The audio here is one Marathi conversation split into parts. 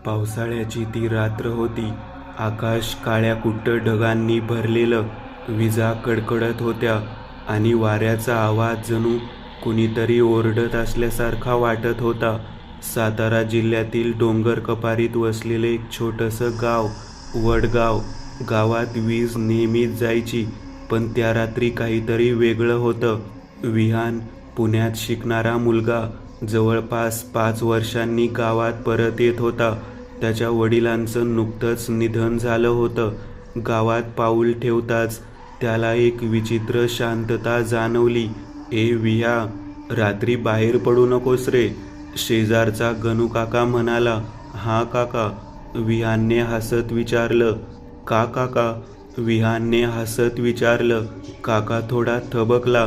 पावसाळ्याची ती रात्र होती. आकाश काळ्या कुट्ट ढगांनी भरलेलं. विजा कडकडत होत्या आणि वाऱ्याचा आवाज जणू कुणीतरी ओरडत असल्यासारखा वाटत होता. सातारा जिल्ह्यातील डोंगर कपारीत वसलेलं एक छोटंसं गाव, वडगाव. गावात वीज नेहमीच जायची, पण त्या रात्री काहीतरी वेगळं होतं. विहान, पुण्यात शिकणारा मुलगा, जवळपास 5 वर्षांनी गावात परत येत होता. त्याच्या वडिलांचं नुकतंच निधन झालं होतं. गावात पाऊल ठेवताच त्याला एक विचित्र शांतता जाणवली. "ए विहा, रात्री बाहेर पडू नकोस रे," शेजारचा गणूकाका म्हणाला. "हां काका," विहानने हसत विचारलं. "का काका?" विहानने हसत विचारलं. काका थोडा थबकला.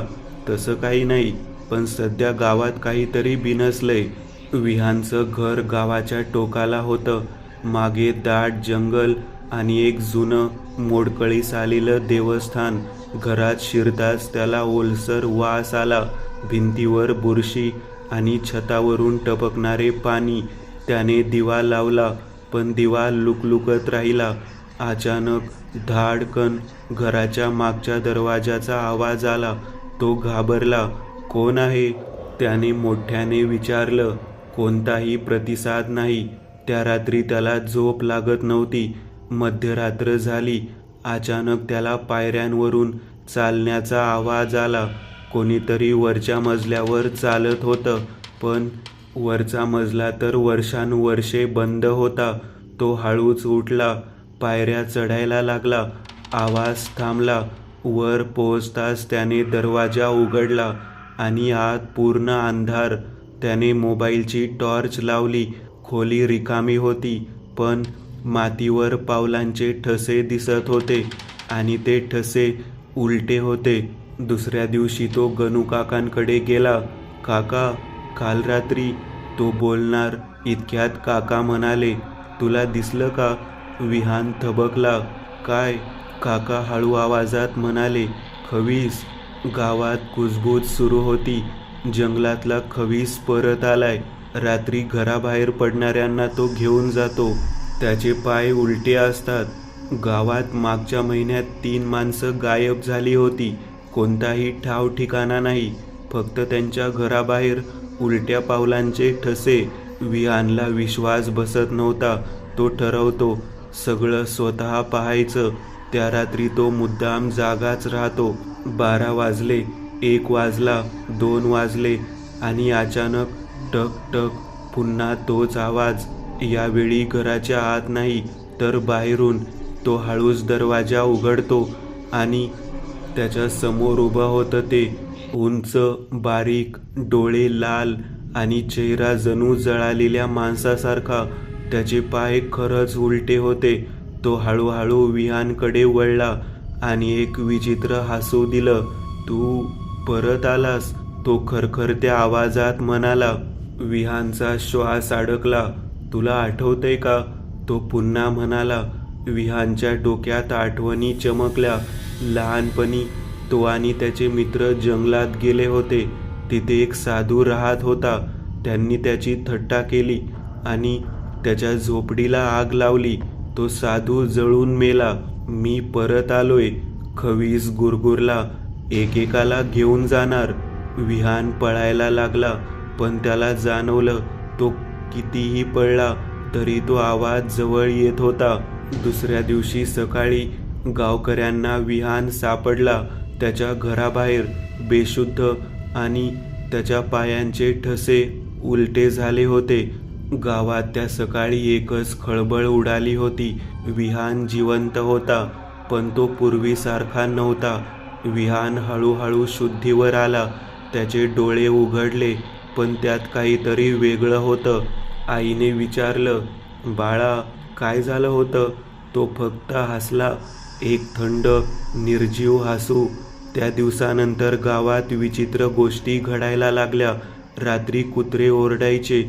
"तसं काही नाही, पण सध्या गावात काहीतरी बिनसलंय." विहानचं घर गावाच्या टोकाला होतं. मागे दाट जंगल आणि एक जुनं मोडकळीस आलेलं देवस्थान. घरात शिरताच त्याला ओलसर वास आला. भिंतीवर बुरशी आणि छतावरून टपकणारे पाणी. त्याने दिवा लावला, पण दिवा लुकलुकत राहिला. अचानक धाडकन घराच्या मागच्या दरवाजाचा आवाज आला. तो घाबरला. "कोण आहे?" त्याने मोठ्याने विचारलं. कोणताही प्रतिसाद नाही. त्या रात्री त्याला झोप लागत नव्हती. मध्यरात्र झाली. अचानक त्याला पायऱ्यांवरून चालण्याचा आवाज आला. कोणीतरी वरच्या मजल्यावर चालत होतं, पण वरचा मजला तर वर्षानुवर्षे बंद होता. तो हळूच उठला, पायऱ्या चढायला लागला. आवाज थांबला. वर पोहोचताच त्याने दरवाजा उघडला आणि आत पूर्ण अंधार. त्याने मोबाईलची टॉर्च लावली. खोली रिकामी होती, पण मातीवर पावलांचे ठसे दिसत होते आणि ते ठसे उलटे होते. दुसऱ्या दिवशी तो गणूकाकांकडे गेला. "काका, काल रात्री." तो बोलणार इतक्यात काका म्हणाले, "तुला दिसलं का?" विहान थबकला. "काय?" काका हळू आवाजात म्हणाले. "खवीस." गावात कुजबूज सुरू होती. "जंगलातला खवीस परत आलाय. रात्री घराबाहेर पडणाऱ्यांना तो घेऊन जातो. त्याचे पाय उलटे असतात." गावात मागच्या महिन्यात 3 माणसं गायब झाली होती. कोणताही ठाव ठिकाणा नाही, फक्त त्यांच्या घराबाहेर उलट्या पावलांचे ठसे. विहानला विश्वास बसत नव्हता. तो ठरवतो सगळं स्वतः पाहायचं. त्या रात्री तो मुद्दाम जागाच राहतो. 12 वाजले, 1 वाजला, 2 वाजले आणि अचानक टक टक पुन्हा तोच आवाज. यावेळी घराच्या आत नाही, तर बाहेरून. तो हळूच दरवाजा उघडतो आणि त्याच्या समोर उभं होतं ते. उंच, बारीक, डोळे लाल आणि चेहरा जणू जळालेल्या माणसासारखा. त्याचे पाय खरंच उलटे होते. तो हळूहळू विहानकडे वळला आणि एक विचित्र हसू दिलं. "तू परत आलास," तो खरखरत्या आवाजात म्हणाला. विहानचा श्वास अडकला. "तुला आठवतंय का?" तो पुन्हा म्हणाला. विहानच्या डोक्यात आठवणी चमकल्या. लहानपणी तो आणि त्याचे मित्र जंगलात गेले होते. तिथे एक साधू राहत होता. त्यांनी त्याची थट्टा केली आणि त्याच्या झोपडीला आग लावली. तो साधू जळून मेला. "मी परत आलोय," खवीस गुरगुरला. "एकेकाला घेऊन जाणार." विहान पळायला लागला, पण त्याला जाणवलं तो कितीही पळला तरी तो आवाज जवळ येत होता. दुसऱ्या दिवशी सकाळी गावकऱ्यांना विहान सापडला. त्याच्या घराबाहेर बेशुद्ध आणि त्याच्या पायांचे ठसे उलटे झाले होते. गावात त्या सकाळी एकच खळबळ उडाली होती. विहान जिवंत होता, पण तो पूर्वीसारखा नव्हता. विहान हळूहळू शुद्धीवर आला. त्याचे डोळे उघडले, पण त्यात काहीतरी वेगळं होतं. आईने विचारलं, "बाळा, काय झालं होतं?" तो फक्त हसला. एक थंड, निर्जीव हसू. त्या दिवसानंतर गावात विचित्र गोष्टी घडायला लागल्या. रात्री कुत्रे ओरडायचे,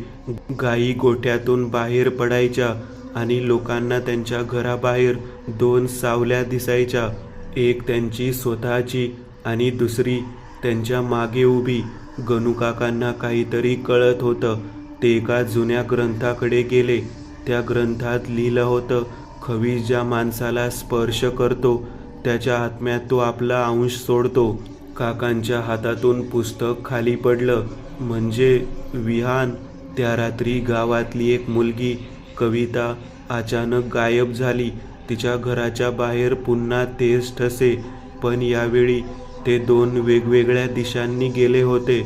गायी गोठ्यातून बाहेर पडायच्या आणि लोकांना त्यांच्या घराबाहेर 2 सावल्या दिसायच्या. एक त्यांची स्वतःची आणि दुसरी त्यांच्या मागे उभी. गणूकाकांना काहीतरी कळत होतं. ते एका जुन्या ग्रंथाकडे गेले. त्या ग्रंथात लिहिलं होतं, खवीस ज्या माणसाला स्पर्श करतो त्याच्या आत्म्यात तो आपला अंश सोडतो. काकांच्या हातातून पुस्तक खाली पडलं. म्हणजे विहान. त्या रात्री गावातली एक मुलगी कविता अचानक गायब झाली. तिच्या घराच्या बाहेर पुन्हा तेच ठसे, पण यावेळी ते 2 वेगवेगळ्या दिशांनी गेले होते.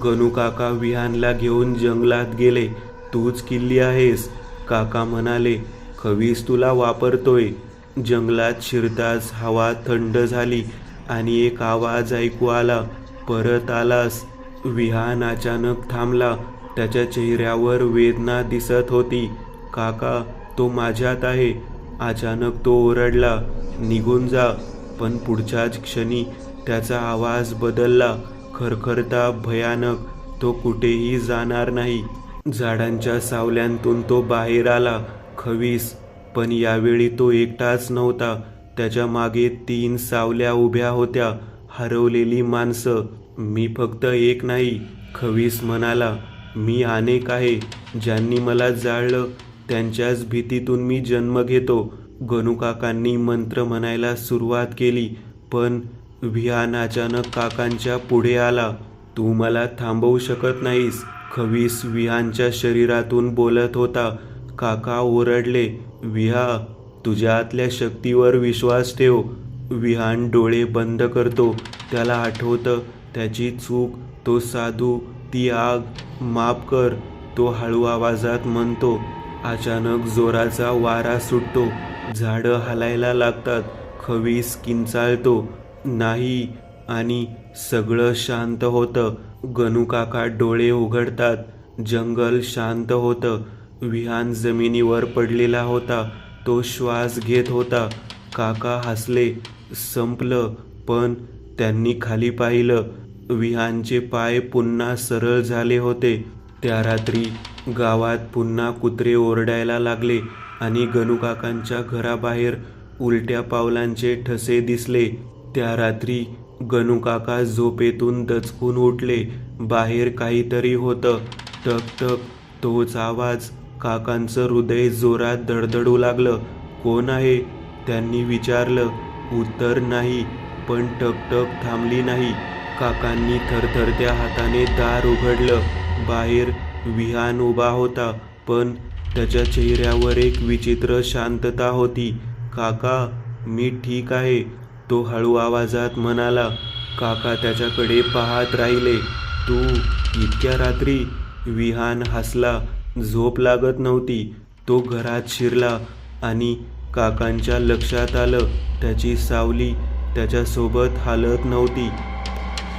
गणू काका विहानला घेऊन जंगलात गेले. तूच किल्ली आहेस, काका म्हणाले. खवीस तुला वापरतोय. जंगलात शिरताच हवा थंड झाली आणि एक आवाज ऐकू आला, परत आलास. विहान अचानक थांबला. त्याच्या चेहऱ्यावर वेदना दिसत होती. काका, तो माझ्यात आहे. अचानक तो ओरडला, निघून जा. पण पुढच्याच क्षणी त्याचा आवाज बदलला, खरखरता, भयानक. तो कुठेही जाणार नाही. झाडांच्या सावल्यांतून तो बाहेर आला, खवीस. पण यावेळी तो एकटाच नव्हता. त्याच्या मागे 3 सावल्या उभ्या होत्या, हरवलेली माणसं. मी फक्त एक नाही, खवीस म्हणाला. मी अनेक आहे. ज्यांनी मला जाळलं त्यांच्याच भीतीतून मी जन्म घेतो. गणू काकांनी मंत्र म्हणायला सुरुवात केली, पण विहान अचानक काकांच्या पुढे आला. तू मला थांबवू शकत नाहीस, खवीस विहानच्या शरीरातून बोलत होता. काका ओरडले, विहा, तुझ्या आतल्या शक्तीवर विश्वास ठेव. विहान डोळे बंद करतो. त्याला आठवतं त्याची चूक, तो साधू, ती आग. माफ कर, तो हळू आवाजात म्हणतो. अचानक जोराचा वारा सुटतो. झाडं हलायला लागतात. खवीस किंचाळतो, नाही, आणि सगळं शांत होतं. गणू काका डोळे उघडतात. जंगल शांत होतं. विहान जमिनीवर पडलेला होता. तो श्वास घेत होता. काका हसले. संपलं. पण त्यांनी खाली पाहिलं. विहानचे पाय पुन्हा सरळ झाले होते. त्या रात्री गावात पुन्हा कुत्रे ओरडायला लागले आणि गणू काकांच्या घराबाहेर उलट्या पावलांचे ठसे दिसले. त्या रात्री गणू काका झोपेतून दचकून उठले. बाहेर काहीतरी होतं. टक टक, तोच आवाज. काकांचं हृदय जोरात धडधडू लागलं. कोण आहे, त्यांनी विचारलं. उत्तर नाही, पण टकटक थांबली नाही. काकांनी थरथरत्या हाताने दार उघडलं. बाहेर विहान उभा होता, पण त्याच्या चेहऱ्यावर एक विचित्र शांतता होती. काका, मी ठीक आहे, तो हळू आवाजात म्हणाला. काका त्याच्याकडे पाहत राहिले. तू इतक्या रात्री? विहान हसला. झोप लागत नव्हती. तो घरात शिरला आणि काकांच्या लक्षात आलं त्याची सावली त्याच्यासोबत हालत नव्हती.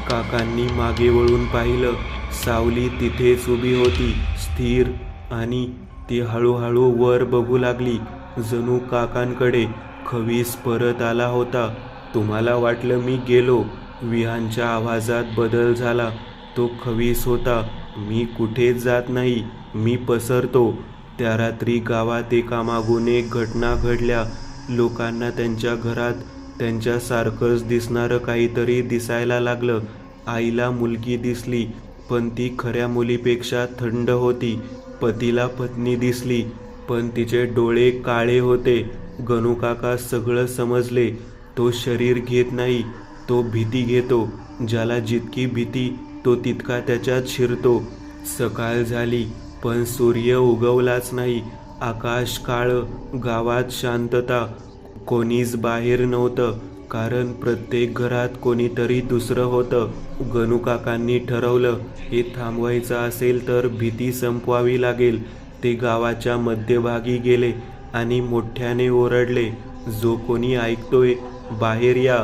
काकांनी मागे वळून पाहिलं. सावली तिथेच उभी होती, स्थिर, आणि ती हळूहळू वर बघू लागली, जणू काकांकडे. खवीस परत आला होता. तुम्हाला वाटलं मी गेलो. विहानच्या आवाजात बदल झाला. तो खवीस होता. मी कुठेच जात नाही, मी पसरतो. त्या रात्री गावात एकामागून एक घटना घडल्या. लोकांना त्यांच्या घरात त्यांच्यासारखंच दिसणारं काहीतरी दिसायला लागलं. आईला मुलगी दिसली, पण ती खऱ्या मुलीपेक्षा थंड होती. पतीला पत्नी दिसली, पण तिचे डोळे काळे होते. गणू काका सगळं समजले. तो शरीर घेत नाही, तो भीती घेतो. ज्याला जितकी भीती, तो तितका त्याच्यात शिरतो. सकाळ झाली, पण सूर्य उगवलाच नाही. आकाश काळं. गावात शांतता. कोणीच बाहेर नव्हतं, कारण प्रत्येक घरात कोणीतरी दुसरं होतं. गणू काकांनी ठरवलं, हे थांबवायचं असेल तर भीती संपवावी लागेल. ते गावाच्या मध्यभागी गेले आणि मोठ्याने ओरडले, जो कोणी ऐकतोय, बाहेर या,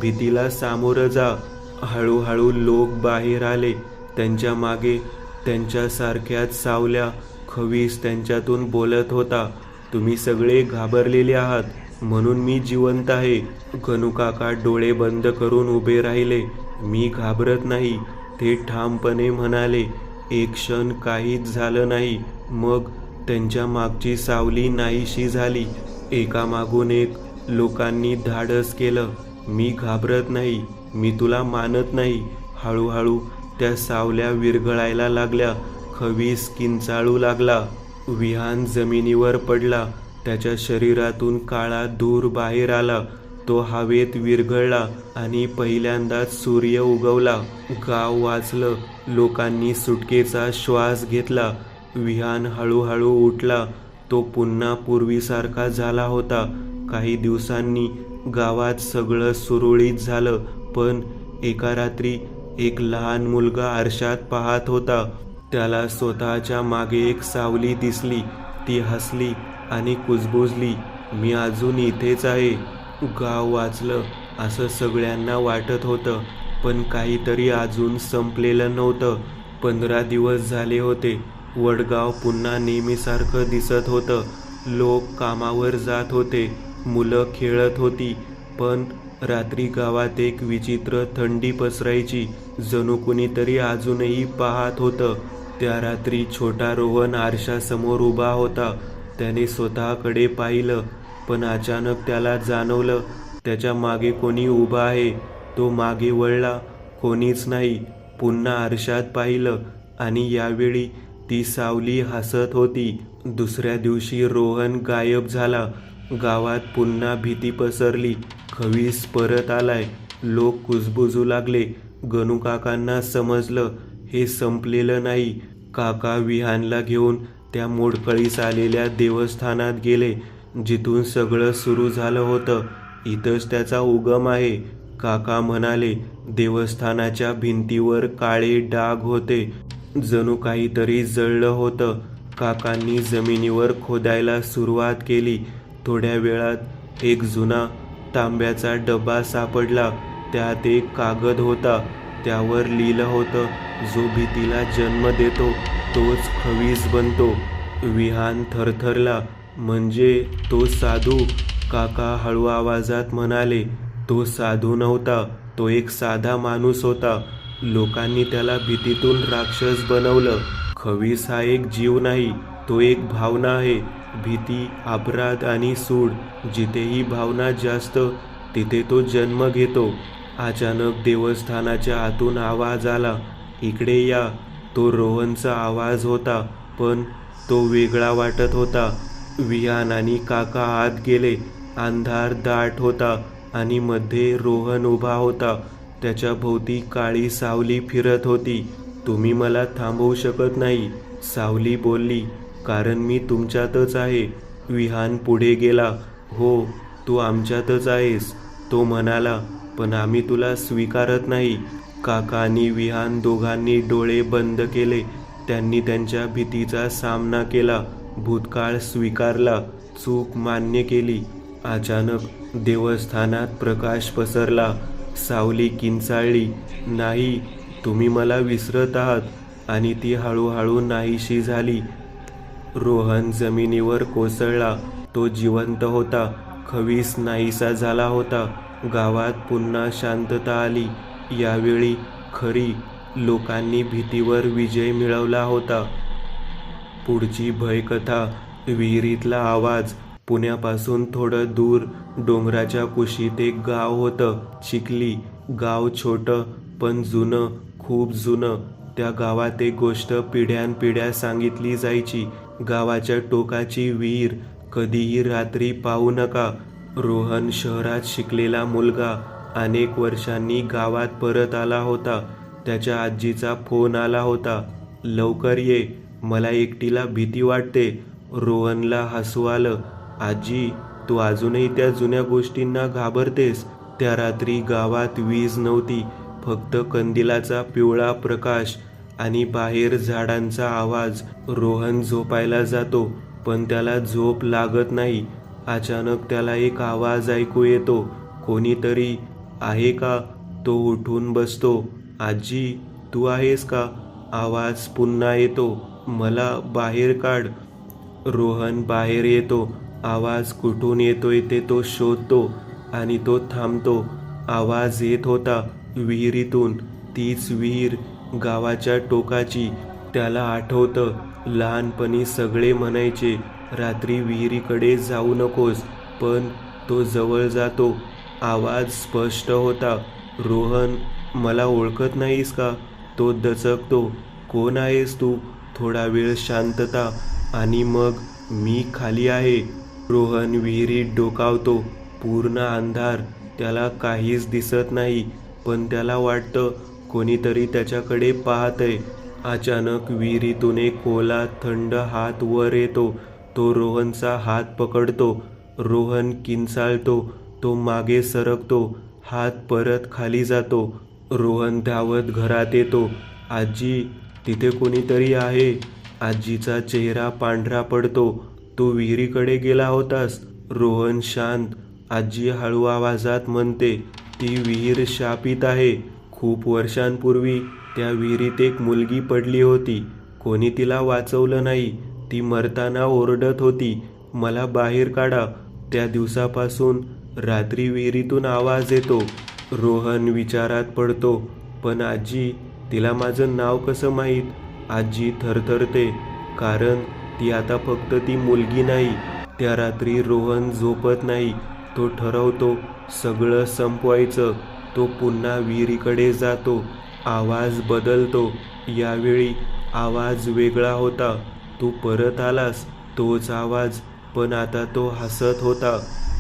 भीतीला सामोरं जा. हळूहळू लोक बाहेर आले. त्यांच्या मागे त्यांच्यासारख्याच सावल्या. खवीस त्यांच्यातून बोलत होता, तुम्ही सगळे घाबरलेले आहात, म्हणून मी जिवंत आहे. गणू काका डोळे बंद करून उभे राहिले. मी घाबरत नाही, ते ठामपणे म्हणाले. एक क्षण काहीच झालं नाही. मग त्यांच्या मागची सावली नाहीशी झाली. एकामागून एक लोकांनी धाडस केलं. मी घाबरत नाही, मी तुला मानत नाही. हळूहळू त्या सावल्या विरघळायला लागल्या. खवीस किंचाळू लागला, विहान जमिनीवर पडला. त्याच्या शरीरातून काळा धूर बाहेर आला. तो हवेत विरघळला आणि पहिल्यांदाच सूर्य उगवला. गाव वाचलं. लोकांनी सुटकेचा श्वास घेतला. विहान हळूहळू उठला. तो पुन्हा पूर्वीसारखा झाला होता. काही दिवसांनी गावात सगळं सुरळीत झालं. पण एका रात्री एक लहान मुलगा आरशात पाहत होता. त्याला स्वतःच्या मागे एक सावली दिसली. ती हसली आणि कुजबुजली, मी अजून इथेच आहे. गाव वाचलं असं सगळ्यांना वाटत होतं. पण काहीतरी अजून संपलेलं नव्हतं. 15 दिवस झाले होते. वडगाव पुन्हा नेहमीसारखं दिसत होतं. लोक कामावर जात होते. मुलं खेळत होती. पण रात्री गावात एक विचित्र थंडी पसरायची. जणू कुणीतरी अजूनही पाहत होतं. त्या रात्री छोटा रोहन आरशासमोर उभा होता. त्याने स्वतःकडे पाहिलं. पण अचानक त्याला जाणवलं त्याच्या मागे कोणी उभा आहे. तो मागे वळला. कोणीच नाही. पुन्हा आरशात पाहिलं आणि यावेळी ती सावली हसत होती. दुसऱ्या दिवशी रोहन गायब झाला. गावात पुन्हा भीती पसरली. खवीस परत आलाय. लोक कुजबुजू लागले. गणूकाकांना समजलं हे संपलेलं नाही. काका विहानला घेऊन त्या मोडकळीस आलेल्या देवस्थानात गेले, जिथून सगळं सुरू झालं होतं. इथंच त्याचा उगम आहे. काका म्हणाले. देवस्थानाच्या भिंतीवर काळे डाग होते. जणू काहीतरी जळलं होतं. काकांनी जमिनीवर खोदायला सुरुवात केली. थोड्या वेळात एक जुना तांब्याचा डबा सापडला. त्यात एक कागद होता. त्यावर लिहिलं होतं, जो भीतीला जन्म देतो तोच खवीस बनतो. विहान थरथरला. म्हणजे तो साधू? काका हळू आवाजात म्हणाले. तो साधू नव्हता. तो एक साधा माणूस होता. लोकांनी त्याला भीतीतून राक्षस बनवलं. खवीस हा एक जीव नाही, तो एक भावना आहे. भीती, अपराध आणि सूड, जिथेही भावना जास्त तिथे तो जन्म घेतो. अचानक देवस्थानाच्या आतून आवाज आला, इकडे या. तो रोहनचा आवाज होता, पण तो वेगळा वाटत होता. विहान आणि काका आत गेले. अंधार दाट होता आणि मध्ये रोहन उभा होता. त्याच्या भोवती काळी सावली फिरत होती. तुम्ही मला थांबवू शकत नाही, सावली बोलली, कारण मी तुमच्यातच आहे. विहान पुढे गेला. हो, तू आमच्यातच आहेस, तो म्हणाला, पण आम्ही तुला स्वीकारत नाही. काका आणि विहान दोघांनी डोळे बंद केले. त्यांनी त्यांच्या भीतीचा सामना केला. भूतकाळ स्वीकारला. चूक मान्य केली. अचानक देवस्थानात प्रकाश पसरला. सावली किंचाळली, नाही, तुम्ही मला विसरत आहात. आणि ती हळूहळू नाहीशी झाली. रोहन जमिनीवर कोसळला. तो जिवंत होता. खवीस नाहीसा झाला होता. गावात पुन्हा शांतता आली. यावेळी खरी लोकांनी भीतीवर विजय मिळवला होता. पुढची भयकथा. विहिरीतला आवाज. पुण्यापासून थोडं दूर डोंगराच्या कुशीत एक गाव होतं, चिखली. गाव छोटं पण जुनं, खूप जुनं. त्या गावात एक गोष्ट पिढ्यानपिढ्या सांगितली जायची. गावाच्या टोकाची विहीर कधीही रात्री पाहू नका. रोहन शहरात शिकलेला मुलगा अनेक वर्षांनी गावात परत आला होता. त्याच्या आजीचा फोन आला होता, लवकर ये, मला एकटीला भीती वाटते. रोहनला हसू आलं. आजी, तू अजूनही त्या जुन्या गोष्टींना घाबरतेस? त्या रात्री गावात वीज नव्हती, फक्त कंदिलाचा पिवळा प्रकाश आणि बाहेर झाडांचा आवाज. रोहन झोपायला जातो, पण त्याला झोप लागत नाही. अचानक त्याला एक आवाज ऐकू येतो, कोणीतरी आहे का? तो उठून बसतो. आजी, तू आहेस का? आवाज पुन्हा येतो, मला बाहेर काढ. रोहन बाहेर येतो. आवाज कुठून येतोय ते तो शोधतो आणि तो थांबतो. आवाज येत होता विहिरीतून. तीच विहीर, गावाच्या टोकाची. त्याला आठवतं, लहानपणी सगळे म्हणायचे, रात्री विहिरीकडे जाऊ नकोस. पण तो जवळ जातो. आवाज स्पष्ट होता, रोहन, मला ओळखत नाहीस का? तो दचकतो, कोण आहेस तू? थोडा वेळ शांतता. आणि मग मी खाली आहे. रोहन विहिरीत डोकावतो. पूर्ण अंधार, त्याला काहीच दिसत नाही, पण त्याला वाटतं कोणीतरी त्याच्याकडे पाहतंय. अचानक विहिरीतून एक ओला थंड हात वर येतो. तो रोहनचा हात पकडतो. रोहन किंचाळतो. तो मागे सरकतो. हात परत खाली जातो. रोहन धावत घरात येतो. आजी, तिथे कोणीतरी आहे. आजीचा चेहरा पांढरा पडतो. तू विहिरीकडे गेला होतास? रोहन शांत. आजी हळू आवाजात म्हणते, ती विहीर शापित आहे. खूप वर्षांपूर्वी त्या विहिरीत एक मुलगी पडली होती. कोणी तिला वाचवलं नाही. ती मरताना ओरडत होती, मला बाहेर काढा. त्या दिवसापासून रात्री विहिरीतून आवाज येतो. रोहन विचारात पडतो, पण आजी, तिला माझं नाव कसं माहीत? आजी थरथरते, कारण ती आता फक्त ती मुलगी नाही. त्या रात्री रोहन झोपत नाही. तो ठरवतो सगळं संपवायचं. तो पुन्हा विहिरीकडे जातो. आवाज बदलतो. यावेळी आवाज वेगळा होता. तू परत आलास, तोच आवाज, पण आता तो हसत होता.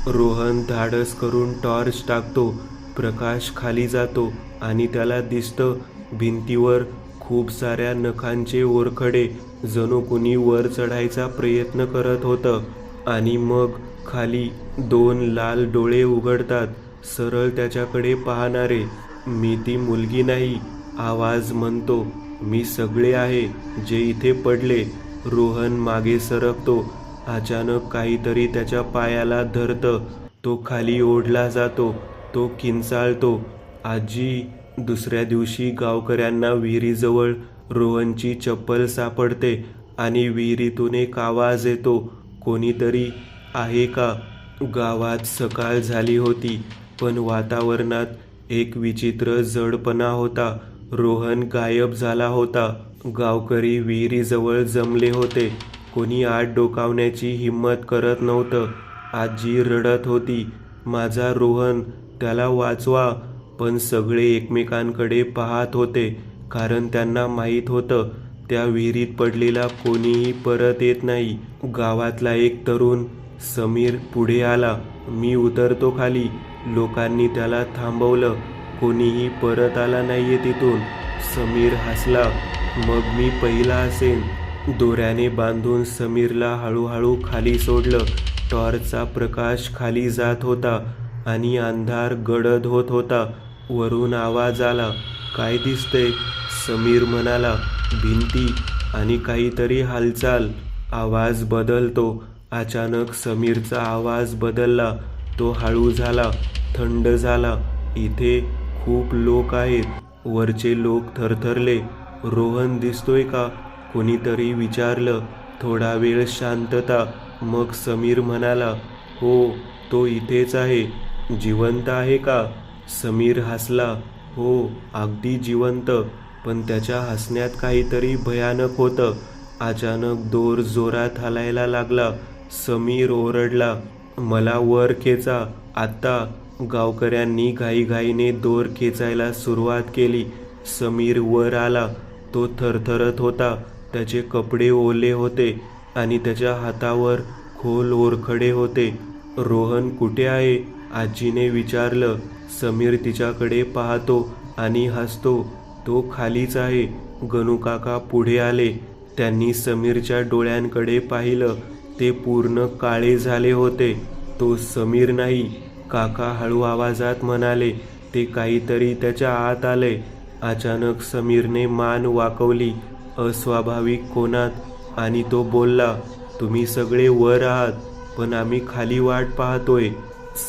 रोहन धाडस करून टॉर्च टाकतो. प्रकाश खाली जातो आणि त्याला दिसतं भिंतीवर खूप साऱ्या नखांचे ओरखडे, जणू कुणी वर चढायचा प्रयत्न करत होतं. आणि मग खाली 2 लाल डोळे उघडतात, सरळ त्याच्याकडे पाहणारे. मी ती मुलगी नाही, आवाज म्हणतो. मी सगळे आहे जे इथे पडले. रोहन मागे सरकतो. अचानक काहीतरी त्याच्या पायाला धरतं. तो खाली ओढला जातो. तो किंचाळतो, आजी. दुसऱ्या दिवशी गावकऱ्यांना विहिरीजवळ रोहनची चप्पल सापडते आणि विहिरीतून एक आवाज येतो, कोणीतरी आहे का? गावात सकाळ झाली होती, पण वातावरणात एक विचित्र जडपणा होता. रोहन गायब झाला होता. गावकरी विहिरीजवळ जमले होते. कोणी आत डोकावण्याची हिंमत करत नव्हतं. आजी रडत होती, माझा रोहन, त्याला वाचवा. पण सगळे एकमेकांकडे पाहत होते, कारण त्यांना माहीत होतं त्या विहिरीत पडलेला कोणीही परत येत नाही. गावातला एक तरुण, समीर, पुढे आला. मी उतरतो खाली. लोकांनी त्याला थांबवलं. कोणीही परत आला नाहीये तिथून. समीर हसला, मग मी पहिला असेन. दोऱ्याने बांधून समीरला हळूहळू खाली सोडलं. टॉर्चचा प्रकाश खाली जात होता आणि अंधार गडद होत होता. वरून आवाज आला, काय दिसतंय? समीर म्हणाला, भिंती आणि काहीतरी हालचाल. आवाज बदलतो. अचानक समीरचा आवाज बदलला. तो हळू झाला, थंड झाला. इथे खूप लोक आहेत. वरचे लोक थरथरले. रोहन दिसतोय का? कोणीतरी विचारलं. थोडा वेळ शांतता. मग समीर म्हणाला, हो, तो इथेच आहे. जिवंत आहे का? समीर हसला, हो, अगदी जिवंत. पण त्याच्या हसण्यात काहीतरी भयानक होतं. अचानक दोर जोरात हलायला लागला. समीर ओरडला, मला वर खेचा आत्ता. गावकऱ्यांनी घाईघाईने दोर खेचायला सुरुवात केली. समीर वर आला. तो थरथरत होता. त्याचे कपडे ओले होते आणि त्याच्या हातावर खोल ओरखडे होते. रोहन कुठे आहे? आजीने विचारलं. समीर तिच्याकडे पाहतो आणि हसतो. तो खालीच आहे. गणूकाका पुढे आले. त्यांनी समीरच्या डोळ्यांकडे पाहिलं. ते पूर्ण काळे झाले होते. तो समीर नाही, काका हळू आवाजात म्हणाले. ते काहीतरी त्याच्या आत आले. अचानक समीरने मान वाकवली अस्वाभाविक कोणात, आणि तो बोलला, तुम्ही सगळे वर आहात, पण आम्ही खाली वाट पाहतोय.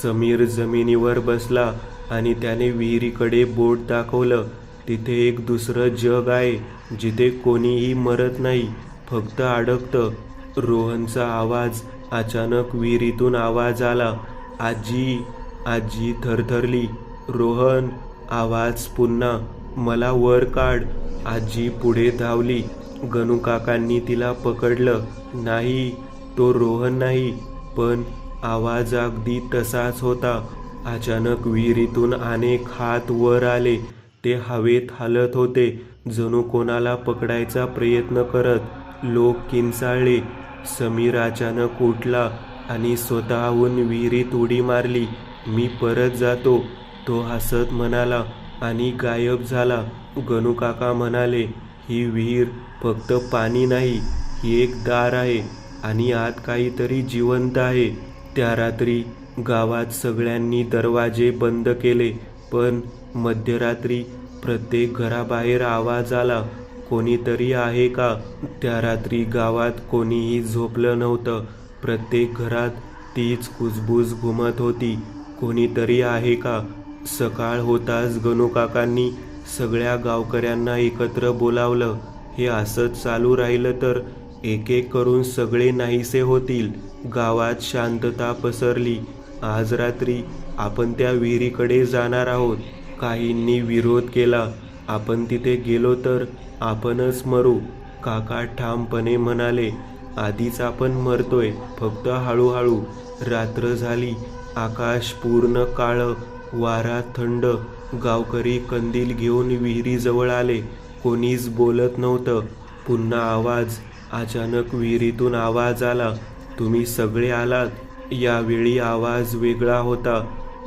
समीर जमिनीवर बसला आणि त्याने विहिरीकडे बोट दाखवलं. तिथे एक दुसरं जग आहे, जिथे कोणीही मरत नाही, फक्त अडकतं. रोहनचा आवाज. अचानक विहिरीतून आवाज आला, आजी. आजी थरथरली. रोहन. आवाज पुन्हा, मला वर काढ. आजी पुढे धावली. गणूकाकांनी तिला पकडलं. नाही, तो रोहन नाही, पण आवाज अगदी तसाच होता. अचानक विहिरीतून अनेक हात वर आले. ते हवेत हलत होते, जणू कोणाला पकडायचा प्रयत्न करत. लोक किंचाळले. समीर अचानक उठला आणि स्वतःहून विहिरीत उडी मारली. मी परत जातो, तो हसत म्हणाला आणि गायब झाला. गणूकाका म्हणाले, ही विहीर फक्त पाणी नाही, ही एक दार आहे आणि आत काहीतरी जिवंत आहे. त्या रात्री गावात सगळ्यांनी दरवाजे बंद केले, पण मध्यरात्री प्रत्येक घराबाहेर आवाज आला, कोणीतरी आहे का? त्या रात्री गावात कोणीही झोपलं नव्हतं. प्रत्येक घरात तीच कुजबूज घुमत होती, कोणीतरी आहे का? सकाळ होताच गणूकाकांनी सगळ्या गावकऱ्यांना एकत्र बोलावलं. हे असंच चालू राहिलं तर एक एक करून सगळे नाहीसे होतील. गावात शांतता पसरली. आज रात्री आपण त्या विहिरीकडे जाणार आहोत. काहींनी विरोध केला, आपण तिथे गेलो तर आपणच मरू. काका ठामपणे म्हणाले, आधीच आपण मरतोय, फक्त हळूहळू. रात्र झाली. आकाश पूर्ण काळं, वारा थंड. गावकरी कंदील घेऊन विहिरीजवळ आले. कोणीच बोलत नव्हतं. पुन्हा आवाज. अचानक विहिरीतून आवाज आला, तुम्ही सगळे आलात. यावेळी आवाज वेगळा होता,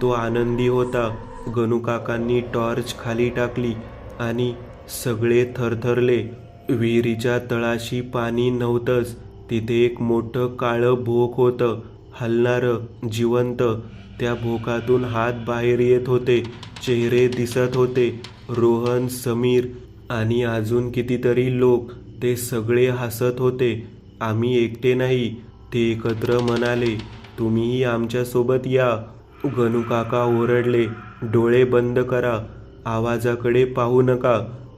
तो आनंदी होता. गणूकाकांनी टॉर्च खाली टाकली आणि सगळे थरथरले. विहिरीच्या तळाशी पाणी नव्हतंच, तिथे एक मोठं काळं भोक होतं, हलणारं, जिवंत. त्या भोकातून हात बाहेर येत होते, चेहरे दिसत होते. रोहन, समीर आणि अजून कितीतरी लोक. ते सगळे हसत होते. आम्ही एकटे नाही, ते एकत्र म्हणाले, तुम्हीही आमच्यासोबत या. गणूकाका ओरडले, डोळे बंद करा, आवाजाकडे पाहू नका.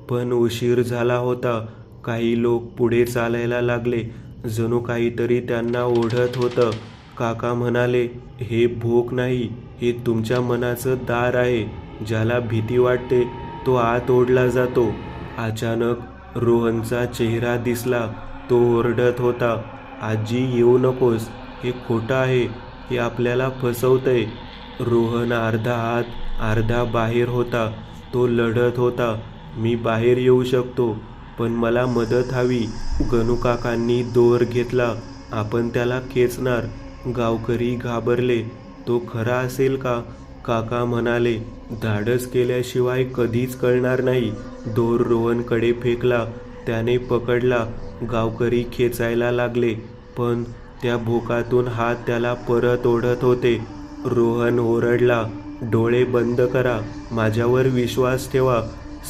पण उशीर झाला होता. काही लोक पुढे चालायला लागले, जणू काहीतरी त्यांना ओढत होतं. काका म्हणाले, हे भोक नाही, हे तुमच्या मनाचं दार आहे. ज्याला भीती वाटते तो आत ओढला जातो. अचानक रोहनचा चेहरा दिसला. तो ओरडत होता, आजी येऊ नकोस, हे खोटं आहे, हे आपल्याला फसवतंय. रोहन अर्धा आत अर्धा बाहेर होता. तो लढत होता, मी बाहेर येऊ शकतो, पण मला मदत हवी. गणूकाकांनी दोर घेतला, आपण त्याला खेचणार. गावकरी घाबरले, तो खरा असेल का? काका म्हणाले, धाडस केल्याशिवाय कधीच कळणार नाही. दोर रोहनकडे फेकला. त्याने पकडला. गावकरी खेचायला लागले, पण त्या भोकातून हात त्याला परत ओढत होते. रोहन ओरडला, डोळे बंद करा, माझ्यावर विश्वास ठेवा.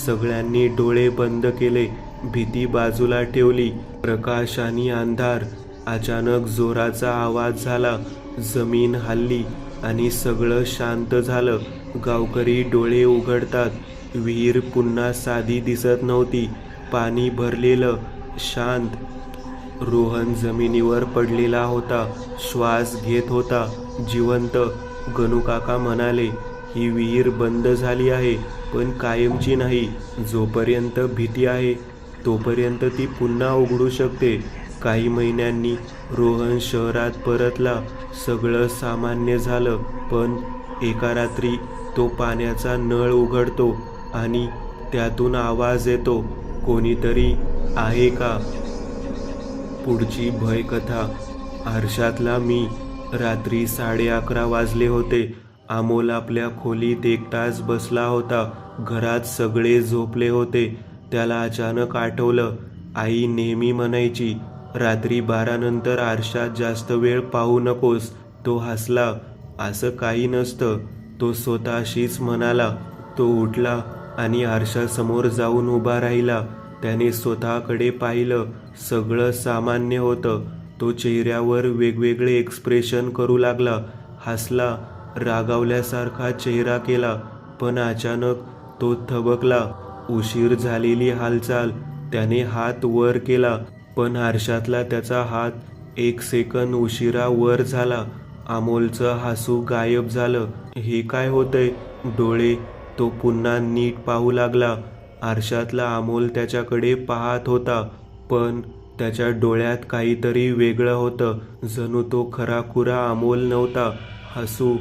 सगळ्यांनी डोळे बंद केले, भीती बाजूला ठेवली. प्रकाश आणि अंधार. अचानक जोराचा आवाज झाला. जमीन हलली आणि सगळं शांत झालं. गावकरी डोळे उघडतात. विहीर पुन्हा साधी दिसत नव्हती. पाणी भरलेलं, शांत. रोहन जमिनीवर पडलेला होता, श्वास घेत होता, जिवंत. गणूकाका म्हणाले, ही विहीर बंद झाली आहे, पण कायमची नाही. जोपर्यंत भीती आहे तोपर्यंत ती पुन्हा उघडू शकते. काही महिन्यांनी रोहन शहरात परतला. सगळं सामान्य झालं, पण एका रात्री तो पाण्याचा नळ उघडतो आणि त्यातून आवाज येतो, कोणीतरी आहे का? पुढची भयकथा. आरशातला मी. रात्री 11:30 वाजले होते. अमोल आपल्या खोलीत एकटाच बसला होता. घरात सगळे झोपले होते. त्याला अचानक आठवलं, आई नेहमी म्हणायची, रात्री 12 नंतर आरशात जास्त वेळ पाहू नकोस. तो हसला, असं काही नसतं, तो स्वतःशीच म्हणाला. तो उठला आणि आरशासमोर जाऊन उभा राहिला. त्याने स्वतःकडे पाहिलं. सगळं सामान्य होतं. तो चेहऱ्यावर वेगवेगळे एक्सप्रेशन करू लागला. हसला, रागावल्यासारखा चेहरा केला, पण अचानक तो थबकला. उशीर झालेली हालचाल. त्याने हात वर केला, पण आरशातला त्याचा हात 1 सेकंद उशिरा वर झाला. अमोलचं हसू गायब झालं. हे काय होतंय? डोळे. तो पुन्हा नीट पाहू लागला. आरशातला अमोल त्याच्याकडे पाहत होता, पण त्याच्या डोळ्यात काहीतरी वेगळं होतं. जणू तो खराखुरा अमोल नव्हता. हसू.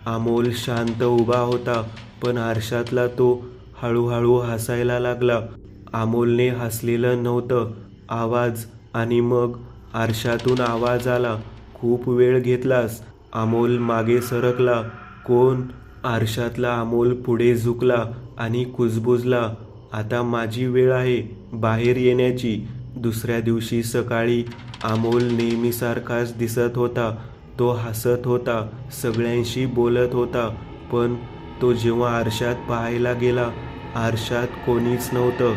अमोल शांत उभा होता, पण आरशातला तो हळूहळू हसायला लागला. अमोलने हसलेलं नव्हतं. आवाज आणि मग आरशातून आवाज आला, खूप वेळ घेतलास. अमोल मागे सरकला. कोण? आरशातला अमोल पुढे झुकला आणि कुजबुजला. आता माझी वेळ आहे बाहेर येण्याची. दुसऱ्या दिवशी सकाळी अमोल नेहमीसारखाच दिसत होता. तो हसत होता, सगळ्यांशी बोलत होता. पण तो जेव्हा आरशात पाहायला गेला, आरशात कोणीच नव्हतं.